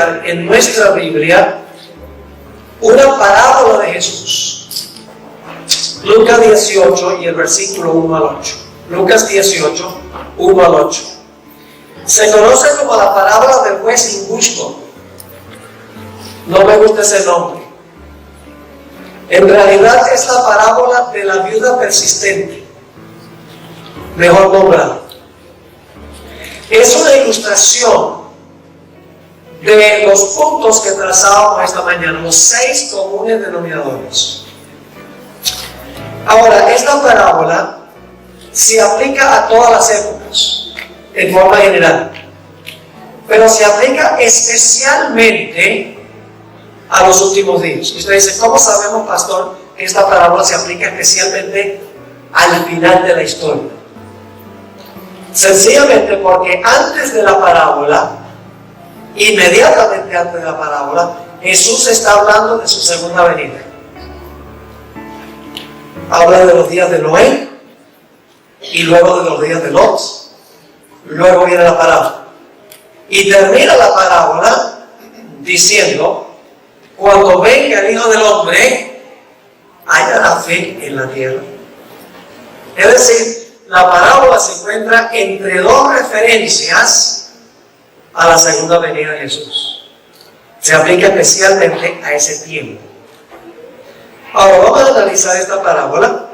encontrar en nuestra Biblia una parábola de Jesús. Lucas 18 y el versículo 1 al 8. Lucas 18, 1 al 8. Se conoce como la parábola del juez injusto. No me gusta ese nombre. En realidad es la parábola de la viuda persistente, mejor nombrada. Es una ilustración de los puntos que trazábamos esta mañana, los 6 comunes denominadores. Ahora, esta parábola se aplica a todas las épocas, en forma general, pero se aplica especialmente a los últimos días. Y usted dice, ¿cómo sabemos, pastor, que esta parábola se aplica especialmente al final de la historia? Sencillamente porque antes de la parábola, inmediatamente antes de la parábola, Jesús está hablando de su segunda venida. Habla de los días de Noé y luego de los días de Lot. Luego viene la parábola. Y termina la parábola diciendo: cuando venga el Hijo del Hombre, hallará fe en la tierra. Es decir, la parábola se encuentra entre dos referencias a la segunda venida de Jesús. Se aplica especialmente a ese tiempo. Ahora vamos a analizar esta parábola.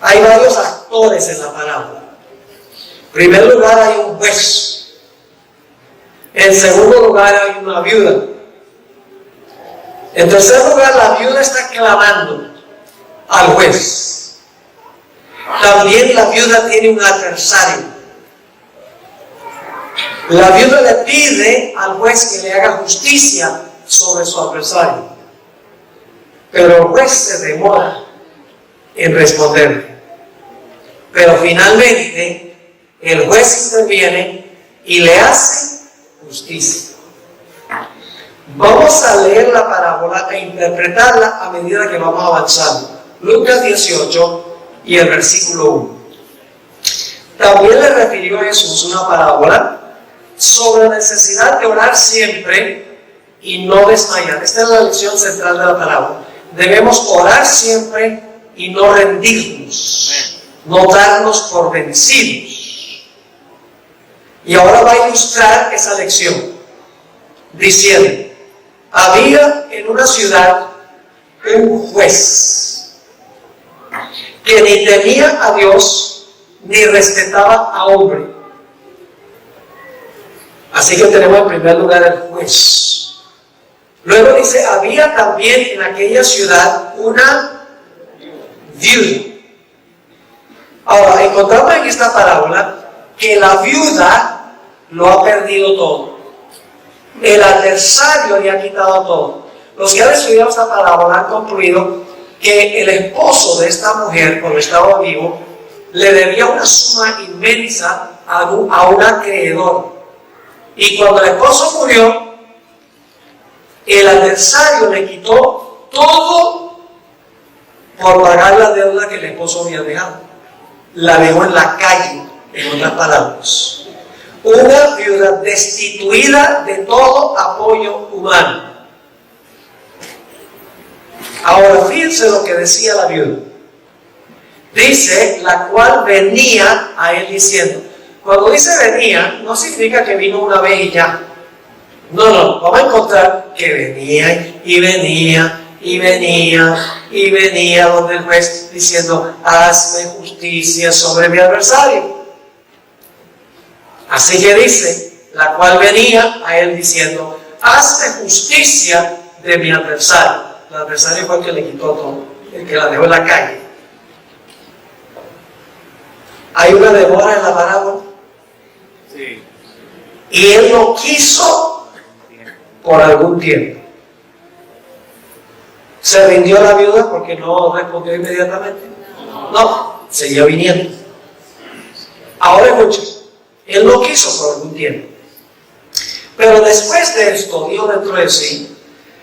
Hay varios actores en la parábola. En primer lugar hay un juez. En segundo lugar hay una viuda. En tercer lugar, la viuda está clamando al juez. También la viuda tiene un adversario. La viuda le pide al juez que le haga justicia sobre su adversario. Pero el juez se demora en responder. Pero finalmente, el juez interviene y le hace justicia. Vamos a leer la parábola e interpretarla a medida que vamos avanzando. Lucas 18 y el versículo 1. También le refirió a Jesús una parábola sobre la necesidad de orar siempre y no desmayar. Esta es la lección central de la parábola. Debemos orar siempre y no rendirnos, no darnos por vencidos. Y ahora va a ilustrar esa lección diciendo: había en una ciudad un juez que ni temía a Dios ni respetaba a hombre. Así que tenemos en primer lugar el juez. Luego dice: había también en aquella ciudad una viuda. Ahora, encontramos en esta parábola que la viuda lo ha perdido todo. El adversario le ha quitado todo. Los que han estudiado esta parábola han concluido que el esposo de esta mujer, cuando estaba vivo, le debía una suma inmensa a un acreedor. Y cuando el esposo murió, el adversario le quitó todo por pagar la deuda que el esposo había dejado. La dejó en la calle, en otras palabras. Una viuda destituida de todo apoyo humano. Ahora fíjense lo que decía la viuda. Dice: la cual venía a él diciendo. Cuando dice venía, no significa que vino una vez y ya. No, vamos a encontrar que venía y venía y venía y venía donde el juez diciendo: hazme justicia sobre mi adversario. Así que dice: la cual venía a él diciendo: hazme justicia de mi adversario. El adversario fue el que le quitó todo, el que la dejó en la calle. Hay una demora en la parábola. Sí. Y él no quiso por algún tiempo. ¿Se rindió la viuda porque no respondió inmediatamente? No, seguía viniendo. Ahora escuchen. Él no quiso por algún tiempo. Pero después de esto, dijo dentro de sí: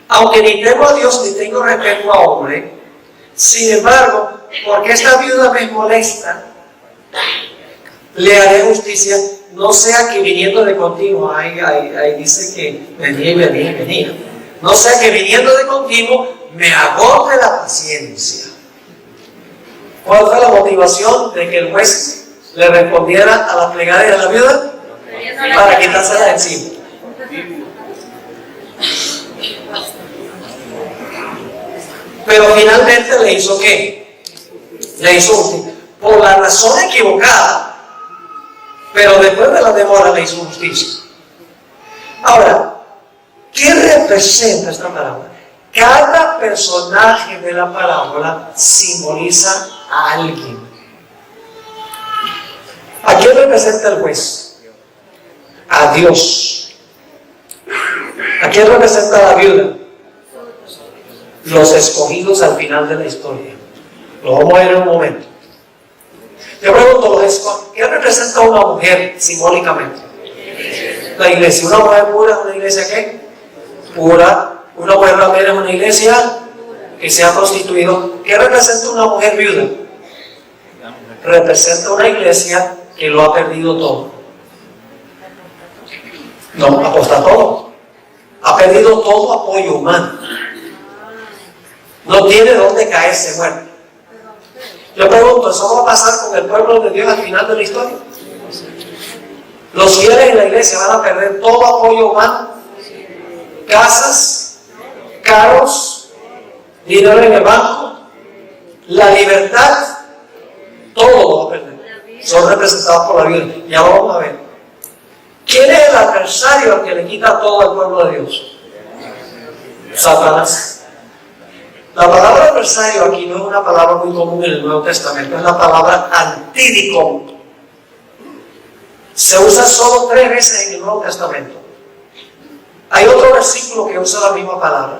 aunque ni temo a Dios ni tengo respeto a hombre, sin embargo, porque esta viuda me molesta, le haré justicia no sea que viniendo de continuo, ahí dice que venía. No sea que viniendo de continuo me agote la paciencia. ¿Cuál fue la motivación de que el juez le respondiera a la plegaria de la viuda? Para quitársela de encima. Pero finalmente le hizo ¿qué? Le hizo justicia. Por la razón equivocada, pero después de la demora le hizo justicia. Ahora, ¿qué representa esta parábola? Cada personaje de la parábola simboliza a alguien. ¿A quién representa el juez? A Dios. ¿A quién representa la viuda? Los escogidos al final de la historia. Lo vamos a ver en un momento. Yo pregunto, ¿qué representa una mujer simbólicamente? La iglesia. ¿Una mujer pura es una iglesia qué? Pura. Una mujer ramera es una iglesia que se ha constituido. ¿Qué representa una mujer viuda? Representa una iglesia que lo ha perdido todo. No, aposta todo. Ha perdido todo apoyo humano. No tiene dónde caerse muerto. Yo pregunto, ¿eso va a pasar con el pueblo de Dios al final de la historia? Los fieles en la iglesia van a perder todo apoyo humano, casas, carros, dinero en el banco, la libertad, todo lo va a perder. Son representados por la Biblia. Ya vamos a ver. ¿Quién es el adversario al que le quita todo al pueblo de Dios? Satanás. La palabra adversario aquí no es una palabra muy común en el Nuevo Testamento, es la palabra antídico. Se usa solo 3 veces en el Nuevo Testamento. Hay otro versículo que usa la misma palabra,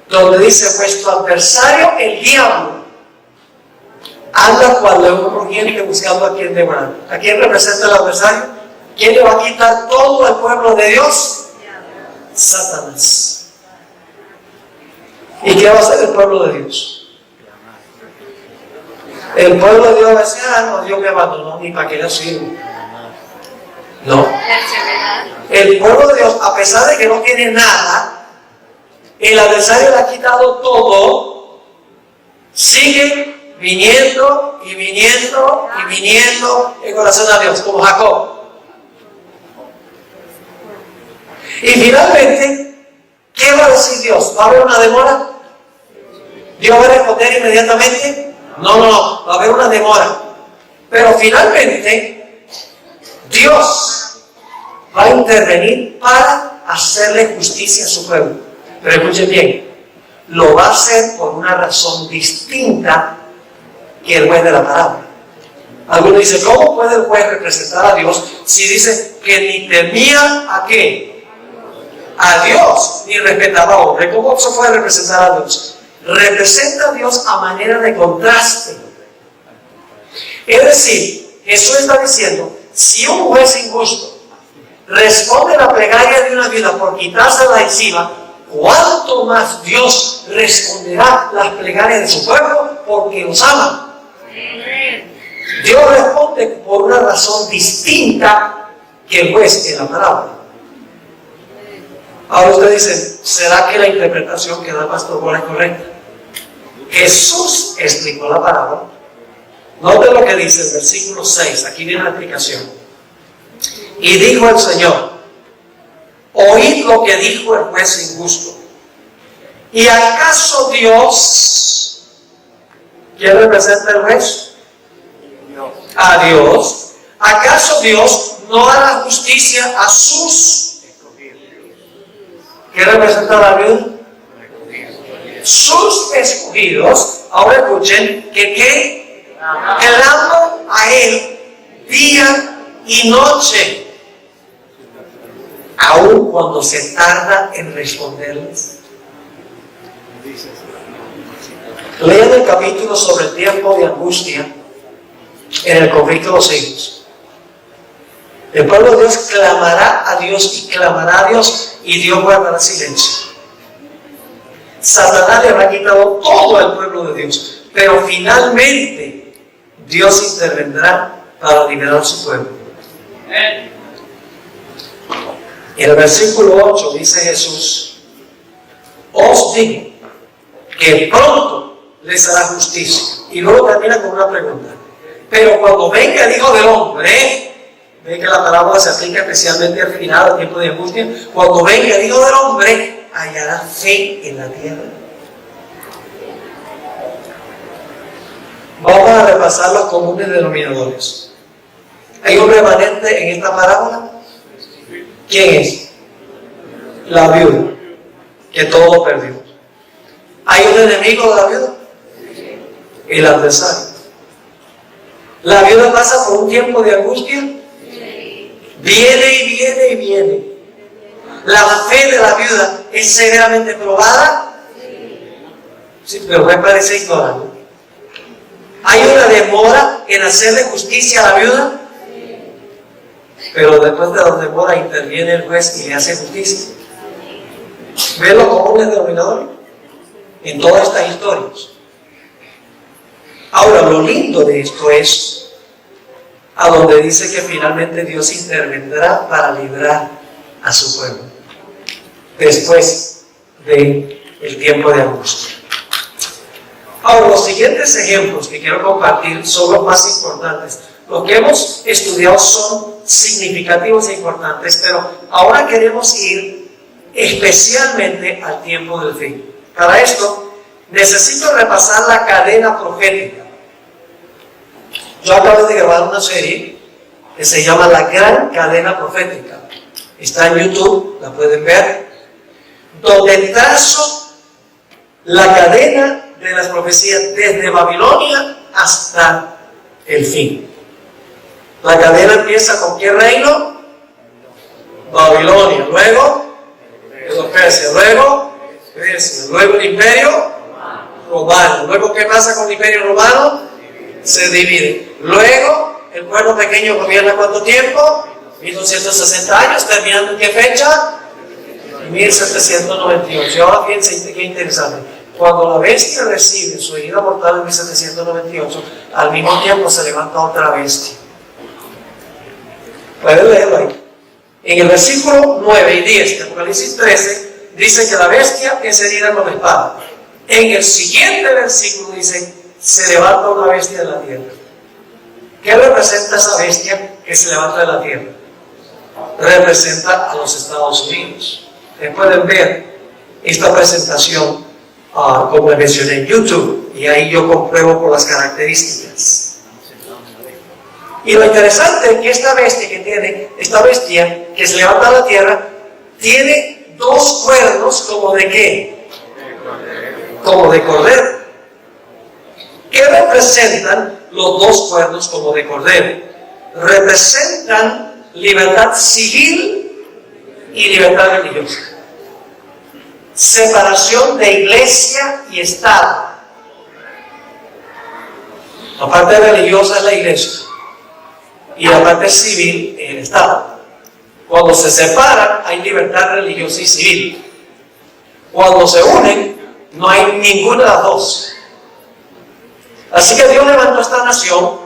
donde dice: vuestro adversario, el diablo, anda cual león rugiente buscando a quien devorar. ¿A quién representa el adversario? ¿Quién le va a quitar todo al pueblo de Dios? Satanás. ¿Y qué va a hacer el pueblo de Dios? El pueblo de Dios va a decir: no, Dios me abandonó, ni para qué le sirvo. No. El pueblo de Dios, a pesar de que no tiene nada, el adversario le ha quitado todo, sigue viniendo y viniendo y viniendo en corazón a Dios, como Jacob. Y finalmente, ¿qué va a decir Dios? ¿Va a haber una demora? ¿Dios va a responder inmediatamente? No, va a haber una demora. Pero finalmente, Dios va a intervenir para hacerle justicia a su pueblo. Pero escuchen bien, lo va a hacer por una razón distinta que el juez de la parábola. Algunos dicen: ¿cómo puede el juez representar a Dios si dice que ni temía a qué? A Dios, ni respetaba a hombre? ¿Cómo se puede representar a Dios? Representa a Dios a manera de contraste. Es decir, Jesús está diciendo: si un juez injusto responde a la plegaria de una viuda por quitársela de encima, ¿cuánto más Dios responderá las plegarias de su pueblo porque los ama? Dios responde por una razón distinta que el juez en la parábola. Ahora usted dice: ¿será que la interpretación que da el pastor Bola es correcta? Jesús explicó la parábola. Note lo que dice el versículo 6. Aquí viene la explicación. Y dijo el Señor: oíd lo que dijo el juez injusto. ¿Y acaso Dios? ¿Quién representa el juez? A Dios. ¿Acaso Dios no hará justicia a sus? ¿Qué representa la viuda? Sus escogidos. Ahora escuchen, que claman a Él día y noche, aun cuando se tarda en responderles. Lean el capítulo sobre el tiempo de angustia en el conflicto de los hijos. El pueblo de Dios clamará a Dios y clamará a Dios, y Dios guardará silencio. Satanás le habrá quitado todo al pueblo de Dios, pero finalmente Dios intervendrá para liberar a su pueblo. En el versículo 8 dice Jesús: os digo que pronto les hará justicia. Y luego termina con una pregunta: pero cuando venga el Hijo del Hombre, ve que la parábola se aplica especialmente al final, al tiempo de angustia, cuando venga el Hijo del Hombre, hallará fe en la tierra. Vamos a repasar los comunes denominadores. ¿Hay un remanente en esta parábola? ¿Quién es? La viuda, que todo lo perdió. ¿Hay un enemigo de la viuda? El adversario. ¿La viuda pasa por un tiempo de angustia? Viene y viene y viene. ¿La fe de la viuda es severamente probada? Sí, pero me parece ignorante. ¿Hay una demora en hacerle justicia a la viuda? Pero después de la demora interviene el juez y le hace justicia. ¿Ven los comunes denominadores en todas estas historias? Ahora, lo lindo de esto es a donde dice que finalmente Dios intervendrá para librar a su pueblo después del tiempo de angustia. Ahora, los siguientes ejemplos que quiero compartir son los más importantes. Los que hemos estudiado son significativos e importantes, pero ahora queremos ir especialmente al tiempo del fin. Para esto, necesito repasar la cadena profética. Yo acabo de grabar una serie que se llama La Gran Cadena Profética. Está en YouTube, la pueden ver, donde trazo la cadena de las profecías desde Babilonia hasta el fin. La cadena empieza con ¿qué reino? Babilonia. Luego, Persia. Luego, Grecia. Luego el imperio romano. Luego, ¿qué pasa con el imperio romano? Se divide. Luego, el pueblo pequeño gobierna ¿cuánto tiempo? 1260 años. ¿Terminando en qué fecha? 1798. Y ahora fíjense qué interesante. Cuando la bestia recibe su herida mortal en 1798, al mismo tiempo se levanta otra bestia. Pueden leerlo ahí. En el versículo 9 y 10 de Apocalipsis 13 dice que la bestia es herida con espada. En el siguiente versículo dice: se levanta una bestia de la tierra. ¿Qué representa esa bestia que se levanta de la tierra? Representa a los Estados Unidos. Ustedes pueden ver esta presentación como les mencioné en YouTube, y ahí yo compruebo por las características. Y lo interesante es que esta bestia que se levanta a la tierra, tiene dos cuernos como de ¿qué? Como de cordero. ¿Qué representan los dos cuernos como de cordero? Representan libertad civil y libertad religiosa. Separación de iglesia y Estado. La parte religiosa es la iglesia y la parte civil es el Estado. Cuando se separan hay libertad religiosa y civil. Cuando se unen no hay ninguna de las dos. Así que Dios levantó esta nación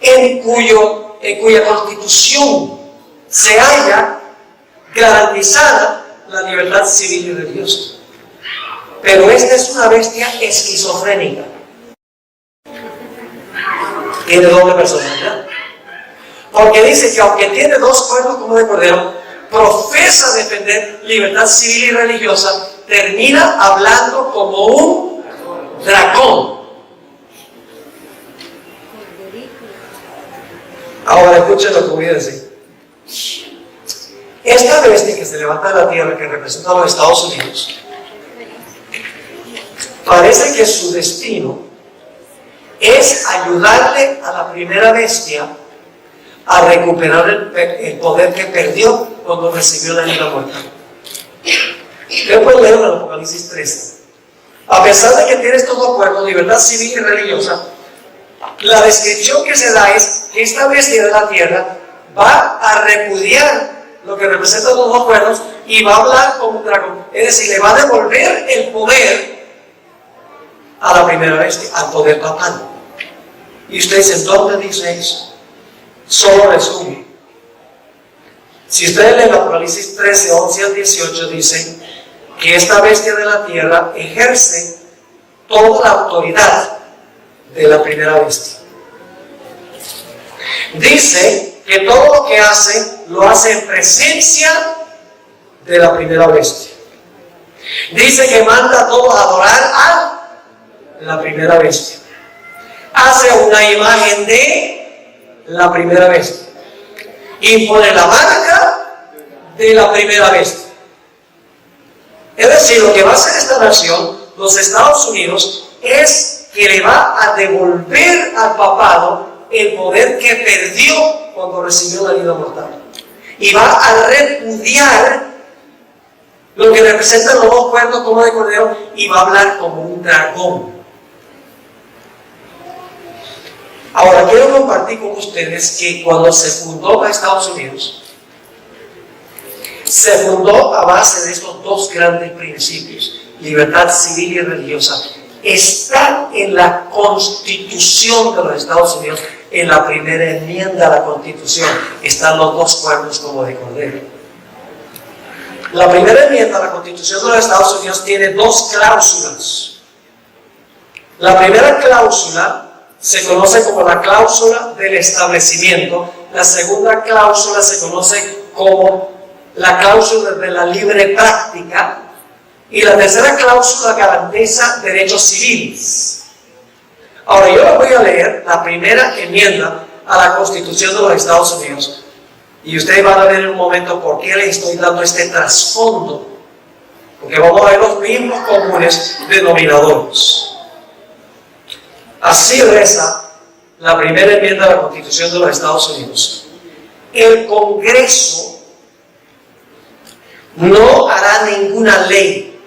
en cuya constitución se halla garantizada la libertad civil y religiosa. Pero esta es una bestia esquizofrénica. Tiene doble personalidad. Porque dice que aunque tiene dos cuernos como de cordero, profesa defender libertad civil y religiosa, termina hablando como un dragón. Ahora escuchen lo que voy a decir. Esta bestia que se levanta de la tierra, que representa a los Estados Unidos, parece que su destino es ayudarle a la primera bestia a recuperar el poder que perdió cuando recibió la herida mortal. Después leo en Apocalipsis 13. A pesar de que tiene estos dos cuernos, libertad civil y religiosa, la descripción que se da es que esta bestia de la tierra va a repudiar lo que representa los dos cuernos y va a hablar como un dragón. Es decir, le va a devolver el poder a la primera bestia, al poder papal. Y ustedes dicen, ¿dónde dice eso? Solo resume Si ustedes leen Apocalipsis 13, 11 al 18, dice que esta bestia de la tierra ejerce toda la autoridad de la primera bestia. Dice que todo lo que hace, lo hace en presencia de la primera bestia. Dice que manda a todos a adorar a la primera bestia. Hace una imagen de la primera bestia. Y pone la marca de la primera bestia. Es decir, lo que va a hacer esta nación, los Estados Unidos, es que le va a devolver al papado el poder que perdió cuando recibió la vida mortal. Y va a repudiar lo que representan los dos cuernos como de cordero y va a hablar como un dragón. Ahora, quiero compartir con ustedes que cuando se fundó a Estados Unidos, se fundó a base de estos dos grandes principios, libertad civil y religiosa. Está en la Constitución de los Estados Unidos, en la primera enmienda a la Constitución, están los dos cuernos como de cordero. La primera enmienda a la Constitución de los Estados Unidos tiene dos cláusulas. La primera cláusula se conoce como la cláusula del establecimiento. La segunda cláusula se conoce como la cláusula de la libre práctica. Y la tercera cláusula garantiza derechos civiles. Ahora yo les voy a leer la primera enmienda a la Constitución de los Estados Unidos. Y ustedes van a ver en un momento por qué les estoy dando este trasfondo. Porque vamos a ver los mismos comunes denominadores. Así reza la primera enmienda a la Constitución de los Estados Unidos. El Congreso no hará ninguna ley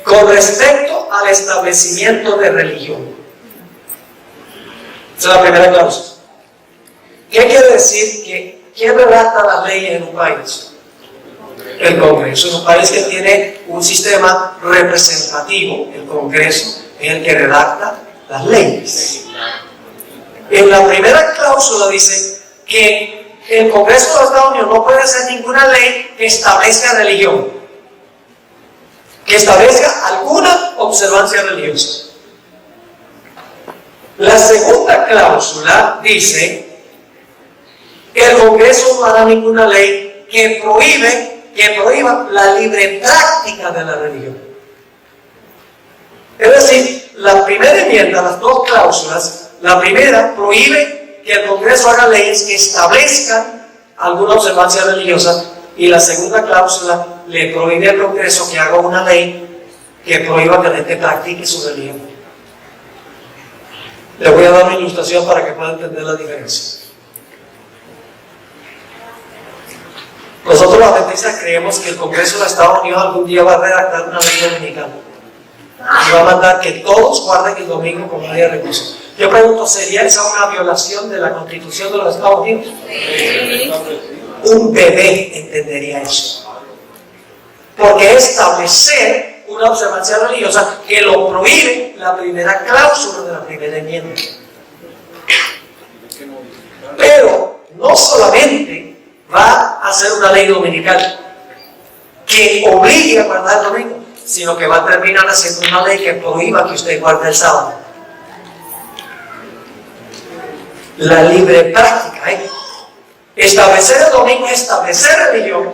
con respecto al establecimiento de religión. Esa es la primera cláusula. ¿Qué quiere decir? ¿Quién redacta las leyes en un país? El Congreso. Es un país que tiene un sistema representativo. El Congreso es el que redacta las leyes. En la primera cláusula dice que el Congreso de los Estados Unidos no puede hacer ninguna ley que establezca religión, que establezca alguna observancia religiosa. La segunda cláusula dice que el Congreso no hará ninguna ley que prohíba la libre práctica de la religión. Es decir, la primera enmienda, las dos cláusulas, la primera prohíbe que el Congreso haga leyes que establezcan alguna observancia religiosa, y la segunda cláusula le prohíbe al Congreso que haga una ley que prohíba que la gente practique su religión. Le voy a dar una ilustración para que puedan entender la diferencia. Nosotros los adventistas creemos que el Congreso de los Estados Unidos algún día va a redactar una ley dominicana y va a mandar que todos guarden el domingo como día de reposo. Yo pregunto, ¿sería esa una violación de la Constitución de los Estados Unidos? Sí. Un bebé entendería eso. Porque establecer una observancia religiosa que lo prohíbe la primera cláusula de la primera enmienda. Pero no solamente va a hacer una ley dominical que obligue a guardar el domingo, sino que va a terminar haciendo una ley que prohíba que usted guarde el sábado. La libre práctica, establecer el domingo es establecer religión.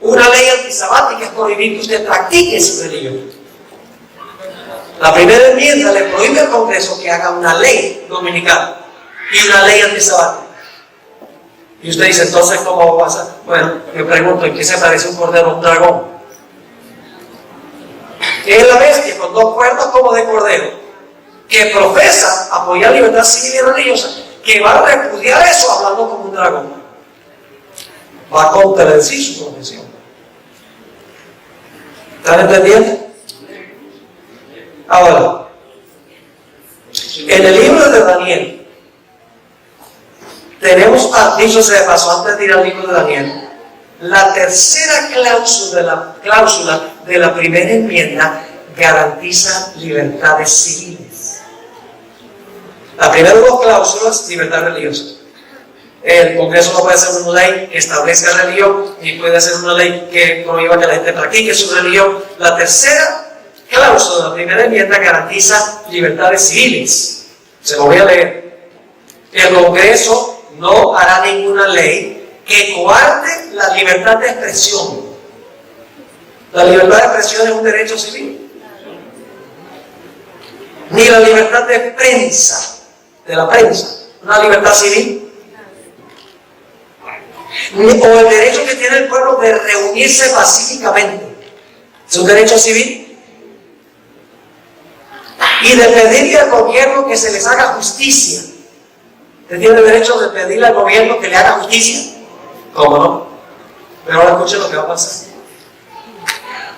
Una ley antisabática es prohibir que usted practique su religión. La primera enmienda le prohíbe al Congreso que haga una ley dominical y una ley antisabática. Y usted dice, entonces, ¿cómo pasa? Bueno, yo pregunto, ¿en qué se parece un cordero a un dragón? Que es la bestia con dos cuernos como de cordero, que profesa apoyar libertad civil y religiosa, que va a repudiar eso hablando como un dragón. Va a contradecir su profesión. ¿Están entendiendo? Ahora, en el libro de Daniel, tenemos, dicho sea de paso, antes de ir al libro de Daniel, la tercera cláusula de la primera enmienda garantiza libertades civiles. La primera dos cláusulas, libertad religiosa. El Congreso no puede hacer una ley que establezca religión, ni puede hacer una ley que prohíba que la gente practique su religión. La tercera cláusula de la primera enmienda garantiza libertades civiles. Se lo voy a leer. El Congreso no hará ninguna ley que coarte la libertad de expresión. La libertad de expresión es un derecho civil. Ni la libertad de prensa, de la prensa, una libertad civil. O el derecho que tiene el pueblo de reunirse pacíficamente, es un derecho civil. Y de pedirle al gobierno que se les haga justicia. ¿Usted tiene el derecho de pedirle al gobierno que le haga justicia? ¿Cómo no? Pero ahora escuchen lo que va a pasar.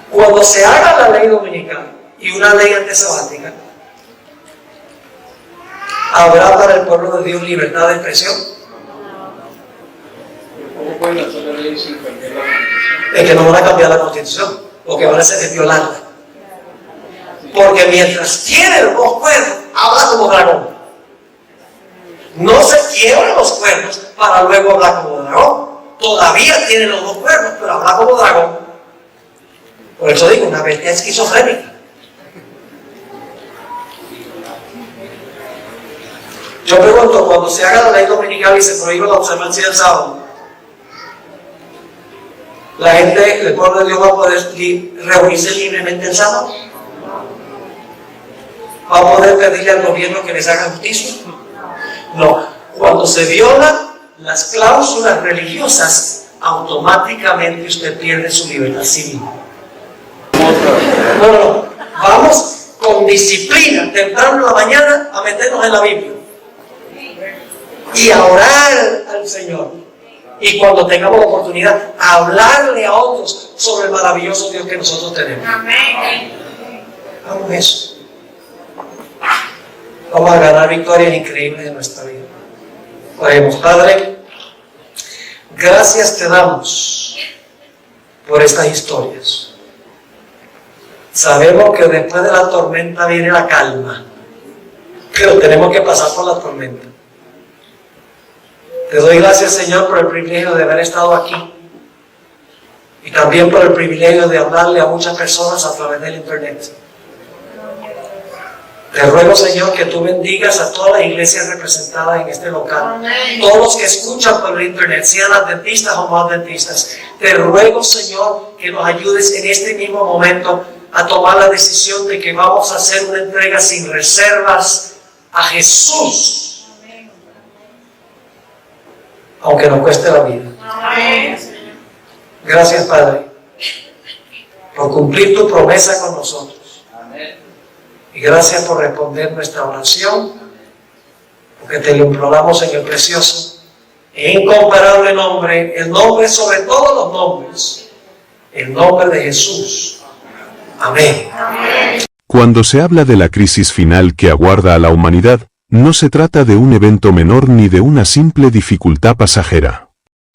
Cuando se haga la ley dominical y una ley antesabática, ¿habrá para el pueblo de Dios libertad de expresión? ¿Cómo pueden hacer la ley sin cambiar la Constitución? Es que no van a cambiar la Constitución, lo que van a hacer es violarla. Porque mientras tiene los dos cuernos, habla como dragón. No se quiebran los cuernos para luego hablar como dragón. Todavía tiene los dos cuernos, pero habla como dragón. Por eso digo, una bestia esquizofrénica. Yo pregunto, cuando se haga la ley dominical y se prohíbe la observancia del sábado, ¿la gente, el pueblo de Dios va a poder reunirse libremente el sábado? ¿Va a poder pedirle al gobierno que les haga justicia? No. Cuando se violan las cláusulas religiosas, automáticamente usted pierde su libertad civil. No. Vamos con disciplina, temprano en la mañana, a meternos en la Biblia y a orar al Señor. Y cuando tengamos la oportunidad, hablarle a otros sobre el maravilloso Dios que nosotros tenemos. Amén. Hagamos eso. Vamos a ganar victorias increíbles en nuestra vida. Oremos. Padre, gracias te damos por estas historias. Sabemos que después de la tormenta viene la calma, pero tenemos que pasar por la tormenta. Te doy gracias, Señor, por el privilegio de haber estado aquí y también por el privilegio de hablarle a muchas personas a través del internet. Te ruego, Señor, que tú bendigas a todas las iglesias representadas en este local. Amén. Todos los que escuchan por el internet, sean adventistas o no adventistas. Te ruego, Señor, que nos ayudes en este mismo momento a tomar la decisión de que vamos a hacer una entrega sin reservas a Jesús. Amén. Aunque nos cueste la vida. Amén. Gracias, Padre, por cumplir tu promesa con nosotros. Y gracias por responder nuestra oración, porque te lo imploramos en el precioso e incomparable nombre, el nombre sobre todos los nombres, el nombre de Jesús. Amén. Cuando se habla de la crisis final que aguarda a la humanidad, no se trata de un evento menor ni de una simple dificultad pasajera.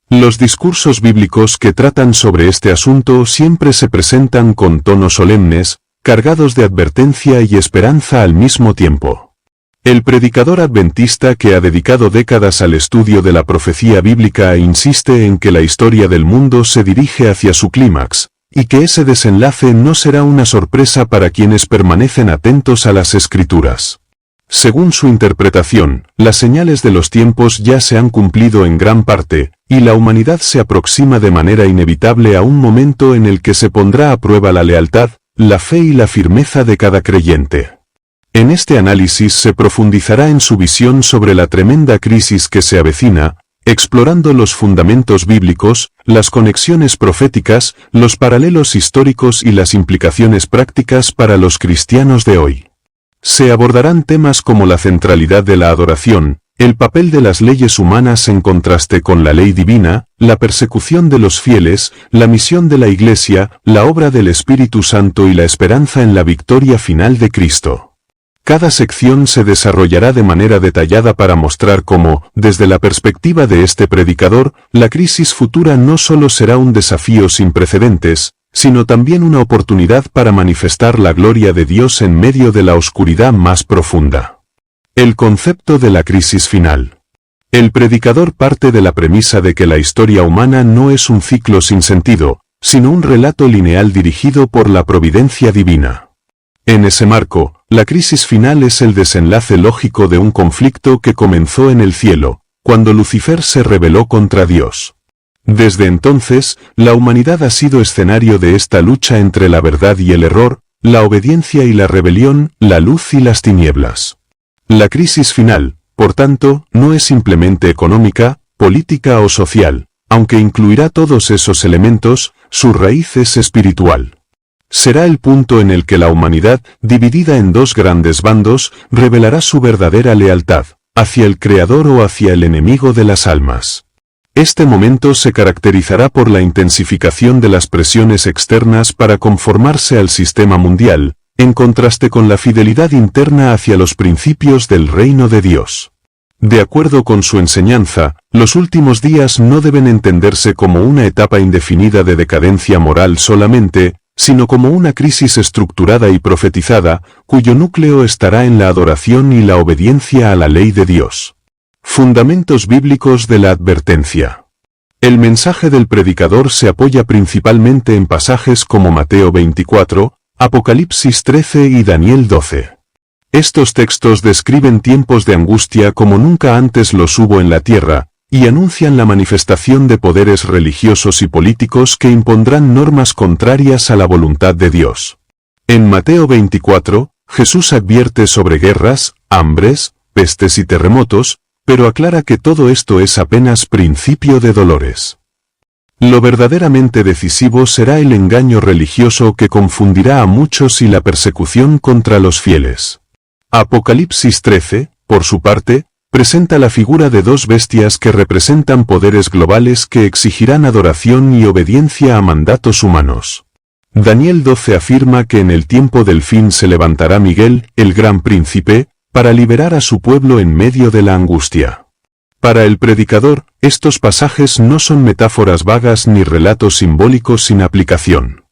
Los discursos bíblicos que tratan sobre este asunto siempre se presentan con tonos solemnes, cargados de advertencia y esperanza al mismo tiempo. El predicador adventista que ha dedicado décadas al estudio de la profecía bíblica insiste en que la historia del mundo se dirige hacia su clímax, y que ese desenlace no será una sorpresa para quienes permanecen atentos a las Escrituras. Según su interpretación, las señales de los tiempos ya se han cumplido en gran parte, y la humanidad se aproxima de manera inevitable a un momento en el que se pondrá a prueba la lealtad, la fe y la firmeza de cada creyente. En este análisis se profundizará en su visión sobre la tremenda crisis que se avecina, explorando los fundamentos bíblicos, las conexiones proféticas, los paralelos históricos y las implicaciones prácticas para los cristianos de hoy. Se abordarán temas como la centralidad de la adoración, el papel de las leyes humanas en contraste con la ley divina, la persecución de los fieles, la misión de la Iglesia, la obra del Espíritu Santo y la esperanza en la victoria final de Cristo. Cada sección se desarrollará de manera detallada para mostrar cómo, desde la perspectiva de este predicador, la crisis futura no solo será un desafío sin precedentes, sino también una oportunidad para manifestar la gloria de Dios en medio de la oscuridad más profunda. El concepto de la crisis final. El predicador parte de la premisa de que la historia humana no es un ciclo sin sentido, sino un relato lineal dirigido por la providencia divina. En ese marco, la crisis final es el desenlace lógico de un conflicto que comenzó en el cielo, cuando Lucifer se rebeló contra Dios. Desde entonces, la humanidad ha sido escenario de esta lucha entre la verdad y el error, la obediencia y la rebelión, la luz y las tinieblas. La crisis final, por tanto, no es simplemente económica, política o social, aunque incluirá todos esos elementos, su raíz es espiritual. Será el punto en el que la humanidad, dividida en dos grandes bandos, revelará su verdadera lealtad, hacia el Creador o hacia el enemigo de las almas. Este momento se caracterizará por la intensificación de las presiones externas para conformarse al sistema mundial, en contraste con la fidelidad interna hacia los principios del reino de Dios. De acuerdo con su enseñanza, los últimos días no deben entenderse como una etapa indefinida de decadencia moral solamente, sino como una crisis estructurada y profetizada, cuyo núcleo estará en la adoración y la obediencia a la ley de Dios. Fundamentos bíblicos de la advertencia. El mensaje del predicador se apoya principalmente en pasajes como Mateo 24, Apocalipsis 13 y Daniel 12. Estos textos describen tiempos de angustia como nunca antes los hubo en la tierra, y anuncian la manifestación de poderes religiosos y políticos que impondrán normas contrarias a la voluntad de Dios. En Mateo 24, Jesús advierte sobre guerras, hambres, pestes y terremotos, pero aclara que todo esto es apenas principio de dolores. Lo verdaderamente decisivo será el engaño religioso que confundirá a muchos y la persecución contra los fieles. Apocalipsis 13, por su parte, presenta la figura de dos bestias que representan poderes globales que exigirán adoración y obediencia a mandatos humanos. Daniel 12 afirma que en el tiempo del fin se levantará Miguel, el gran príncipe, para liberar a su pueblo en medio de la angustia. Para el predicador, estos pasajes no son metáforas vagas ni relatos simbólicos sin aplicación.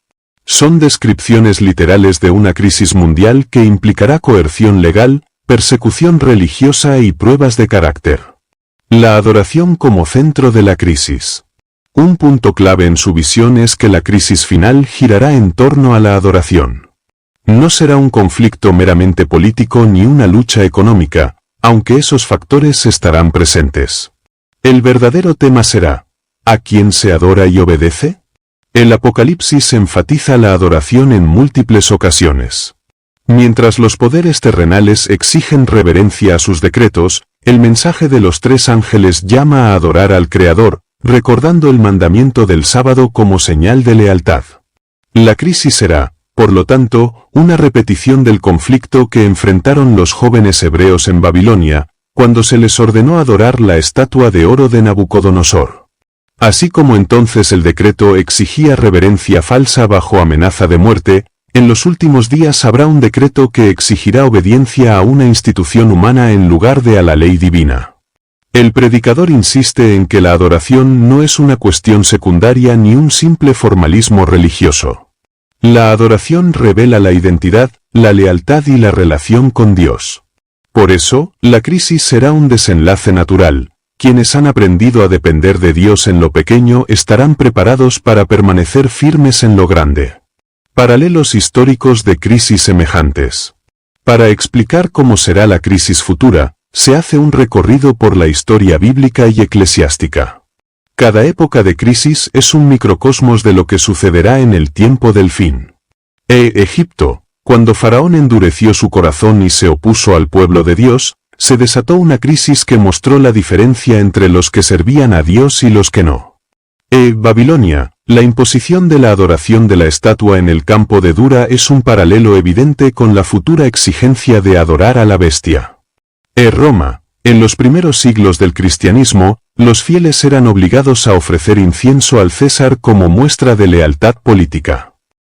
Son descripciones literales de una crisis mundial que implicará coerción legal, persecución religiosa y pruebas de carácter. La adoración como centro de la crisis. Un punto clave en su visión es que la crisis final girará en torno a la adoración. No será un conflicto meramente político ni una lucha económica, aunque esos factores estarán presentes. El verdadero tema será, ¿a quién se adora y obedece? El Apocalipsis enfatiza la adoración en múltiples ocasiones. Mientras los poderes terrenales exigen reverencia a sus decretos, el mensaje de los tres ángeles llama a adorar al Creador, recordando el mandamiento del sábado como señal de lealtad. La crisis será, por lo tanto, una repetición del conflicto que enfrentaron los jóvenes hebreos en Babilonia, cuando se les ordenó adorar la estatua de oro de Nabucodonosor. Así como entonces el decreto exigía reverencia falsa bajo amenaza de muerte, en los últimos días habrá un decreto que exigirá obediencia a una institución humana en lugar de a la ley divina. El predicador insiste en que la adoración no es una cuestión secundaria ni un simple formalismo religioso. La adoración revela la identidad, la lealtad y la relación con Dios. Por eso, la crisis será un desenlace natural. Quienes han aprendido a depender de Dios en lo pequeño estarán preparados para permanecer firmes en lo grande. Paralelos históricos de crisis semejantes. Para explicar cómo será la crisis futura, se hace un recorrido por la historia bíblica y eclesiástica. Cada época de crisis es un microcosmos de lo que sucederá en el tiempo del fin. Egipto, cuando Faraón endureció su corazón y se opuso al pueblo de Dios, se desató una crisis que mostró la diferencia entre los que servían a Dios y los que no. Babilonia, la imposición de la adoración de la estatua en el campo de Dura es un paralelo evidente con la futura exigencia de adorar a la bestia. Roma, en los primeros siglos del cristianismo, los fieles eran obligados a ofrecer incienso al César como muestra de lealtad política.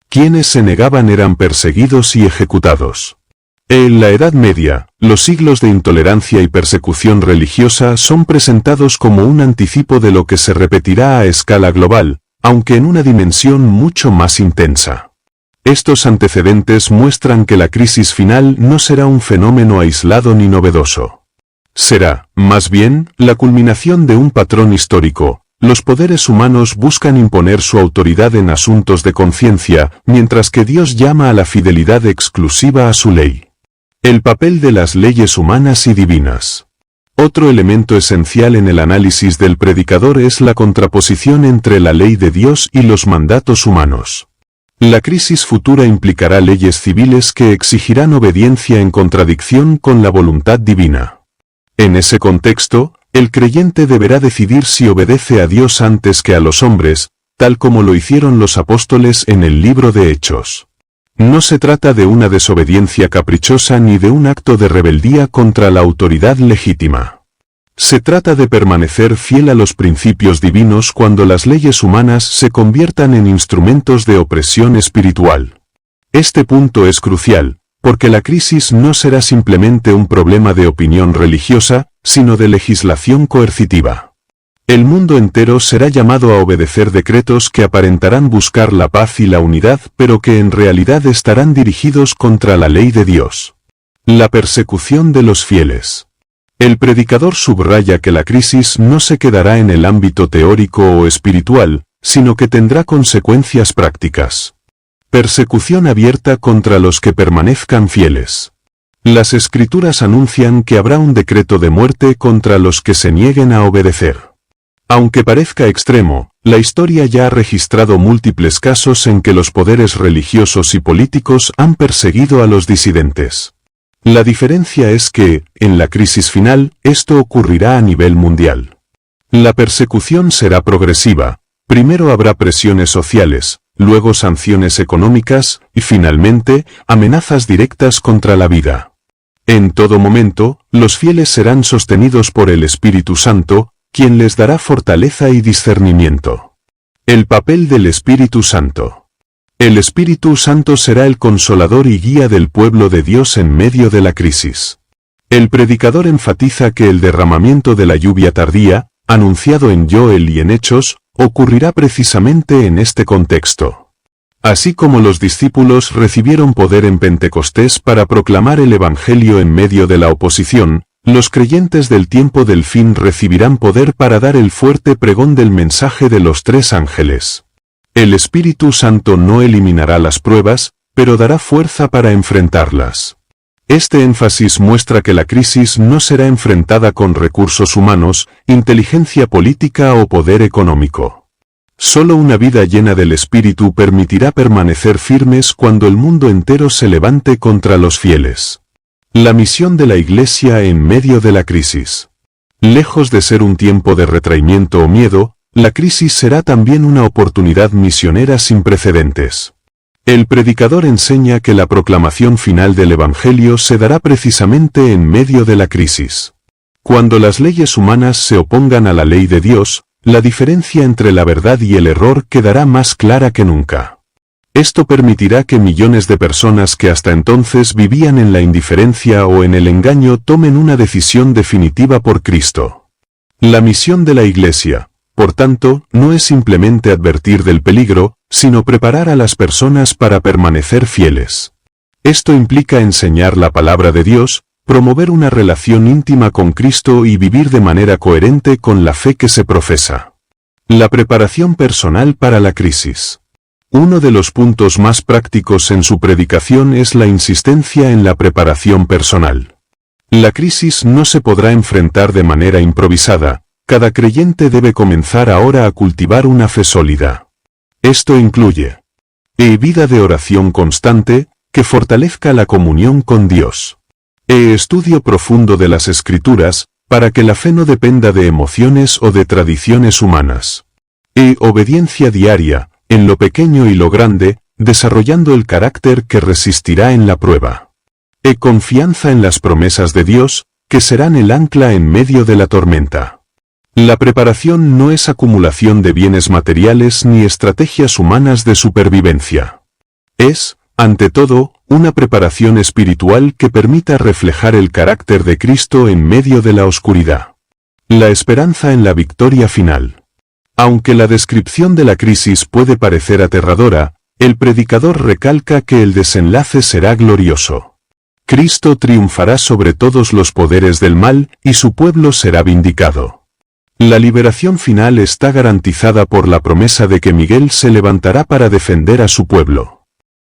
Quienes se negaban eran perseguidos y ejecutados. En la Edad Media, los siglos de intolerancia y persecución religiosa son presentados como un anticipo de lo que se repetirá a escala global, aunque en una dimensión mucho más intensa. Estos antecedentes muestran que la crisis final no será un fenómeno aislado ni novedoso. Será, más bien, la culminación de un patrón histórico. Los poderes humanos buscan imponer su autoridad en asuntos de conciencia, mientras que Dios llama a la fidelidad exclusiva a su ley. El papel de las leyes humanas y divinas. Otro elemento esencial en el análisis del predicador es la contraposición entre la ley de Dios y los mandatos humanos. La crisis futura implicará leyes civiles que exigirán obediencia en contradicción con la voluntad divina. En ese contexto, el creyente deberá decidir si obedece a Dios antes que a los hombres, tal como lo hicieron los apóstoles en el libro de Hechos. No se trata de una desobediencia caprichosa ni de un acto de rebeldía contra la autoridad legítima. Se trata de permanecer fiel a los principios divinos cuando las leyes humanas se conviertan en instrumentos de opresión espiritual. Este punto es crucial, porque la crisis no será simplemente un problema de opinión religiosa, sino de legislación coercitiva. El mundo entero será llamado a obedecer decretos que aparentarán buscar la paz y la unidad, pero que en realidad estarán dirigidos contra la ley de Dios. La persecución de los fieles. El predicador subraya que la crisis no se quedará en el ámbito teórico o espiritual, sino que tendrá consecuencias prácticas. Persecución abierta contra los que permanezcan fieles. Las Escrituras anuncian que habrá un decreto de muerte contra los que se nieguen a obedecer. Aunque parezca extremo, la historia ya ha registrado múltiples casos en que los poderes religiosos y políticos han perseguido a los disidentes. La diferencia es que, en la crisis final, esto ocurrirá a nivel mundial. La persecución será progresiva. Primero habrá presiones sociales, luego sanciones económicas, y finalmente, amenazas directas contra la vida. En todo momento, los fieles serán sostenidos por el Espíritu Santo, quien les dará fortaleza y discernimiento. El papel del Espíritu Santo. El Espíritu Santo será el consolador y guía del pueblo de Dios en medio de la crisis. El predicador enfatiza que el derramamiento de la lluvia tardía, anunciado en Joel y en Hechos, ocurrirá precisamente en este contexto. Así como los discípulos recibieron poder en Pentecostés para proclamar el Evangelio en medio de la oposición, los creyentes del tiempo del fin recibirán poder para dar el fuerte pregón del mensaje de los tres ángeles. El Espíritu Santo no eliminará las pruebas, pero dará fuerza para enfrentarlas. Este énfasis muestra que la crisis no será enfrentada con recursos humanos, inteligencia política o poder económico. Solo una vida llena del Espíritu permitirá permanecer firmes cuando el mundo entero se levante contra los fieles. La misión de la Iglesia en medio de la crisis. Lejos de ser un tiempo de retraimiento o miedo, la crisis será también una oportunidad misionera sin precedentes. El predicador enseña que la proclamación final del Evangelio se dará precisamente en medio de la crisis. Cuando las leyes humanas se opongan a la ley de Dios, la diferencia entre la verdad y el error quedará más clara que nunca. Esto permitirá que millones de personas que hasta entonces vivían en la indiferencia o en el engaño tomen una decisión definitiva por Cristo. La misión de la Iglesia, por tanto, no es simplemente advertir del peligro, sino preparar a las personas para permanecer fieles. Esto implica enseñar la palabra de Dios, promover una relación íntima con Cristo y vivir de manera coherente con la fe que se profesa. La preparación personal para la crisis. Uno de los puntos más prácticos en su predicación es la insistencia en la preparación personal. La crisis no se podrá enfrentar de manera improvisada. Cada creyente debe comenzar ahora a cultivar una fe sólida. Esto incluye vida de oración constante, que fortalezca la comunión con Dios. Estudio profundo de las Escrituras, para que la fe no dependa de emociones o de tradiciones humanas. Obediencia diaria, en lo pequeño y lo grande, desarrollando el carácter que resistirá en la prueba. Confianza en las promesas de Dios, que serán el ancla en medio de la tormenta. La preparación no es acumulación de bienes materiales ni estrategias humanas de supervivencia. Es, ante todo, una preparación espiritual que permita reflejar el carácter de Cristo en medio de la oscuridad. La esperanza en la victoria final. Aunque la descripción de la crisis puede parecer aterradora, el predicador recalca que el desenlace será glorioso. Cristo triunfará sobre todos los poderes del mal y su pueblo será vindicado. La liberación final está garantizada por la promesa de que Miguel se levantará para defender a su pueblo.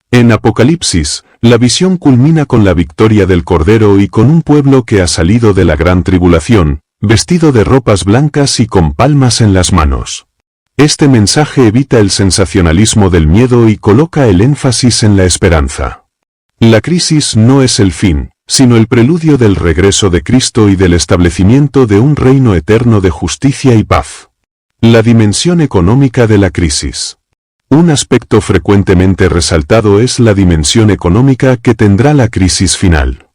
En Apocalipsis, la visión culmina con la victoria del Cordero y con un pueblo que ha salido de la gran tribulación, vestido de ropas blancas y con palmas en las manos. Este mensaje evita el sensacionalismo del miedo y coloca el énfasis en la esperanza. La crisis no es el fin, sino el preludio del regreso de Cristo y del establecimiento de un reino eterno de justicia y paz. La dimensión económica de la crisis. Un aspecto frecuentemente resaltado es la dimensión económica que tendrá la crisis final.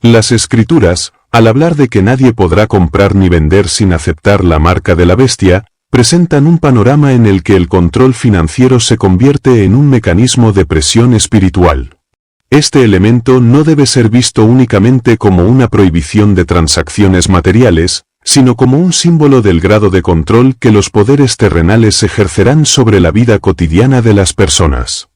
Las Escrituras, al hablar de que nadie podrá comprar ni vender sin aceptar la marca de la bestia, presentan un panorama en el que el control financiero se convierte en un mecanismo de presión espiritual. Este elemento no debe ser visto únicamente como una prohibición de transacciones materiales, sino como un símbolo del grado de control que los poderes terrenales ejercerán sobre la vida cotidiana de las personas.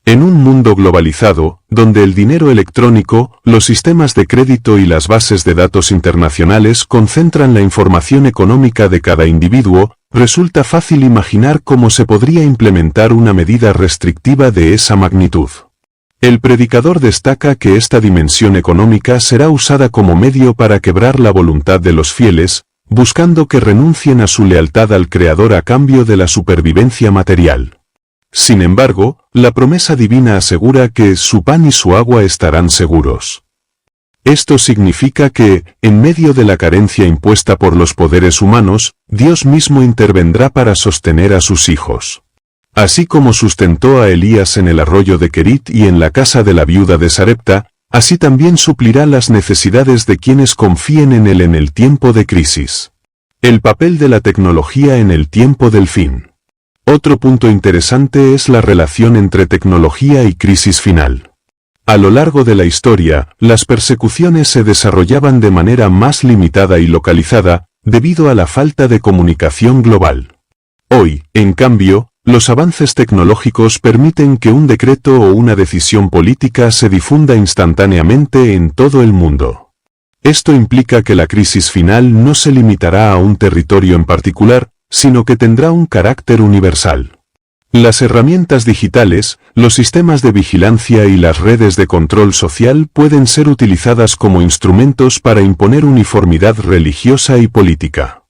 En un mundo globalizado, donde el dinero electrónico, los sistemas de crédito y las bases de datos internacionales concentran la información económica de cada individuo, resulta fácil imaginar cómo se podría implementar una medida restrictiva de esa magnitud. El predicador destaca que esta dimensión económica será usada como medio para quebrar la voluntad de los fieles, buscando que renuncien a su lealtad al Creador a cambio de la supervivencia material. Sin embargo, la promesa divina asegura que su pan y su agua estarán seguros. Esto significa que, en medio de la carencia impuesta por los poderes humanos, Dios mismo intervendrá para sostener a sus hijos. Así como sustentó a Elías en el arroyo de Kerit y en la casa de la viuda de Sarepta, así también suplirá las necesidades de quienes confíen en él en el tiempo de crisis. El papel de la tecnología en el tiempo del fin. Otro punto interesante es la relación entre tecnología y crisis final. A lo largo de la historia, las persecuciones se desarrollaban de manera más limitada y localizada, debido a la falta de comunicación global. Hoy, en cambio, los avances tecnológicos permiten que un decreto o una decisión política se difunda instantáneamente en todo el mundo. Esto implica que la crisis final no se limitará a un territorio en particular, sino que tendrá un carácter universal. Las herramientas digitales, los sistemas de vigilancia y las redes de control social pueden ser utilizadas como instrumentos para imponer uniformidad religiosa y política.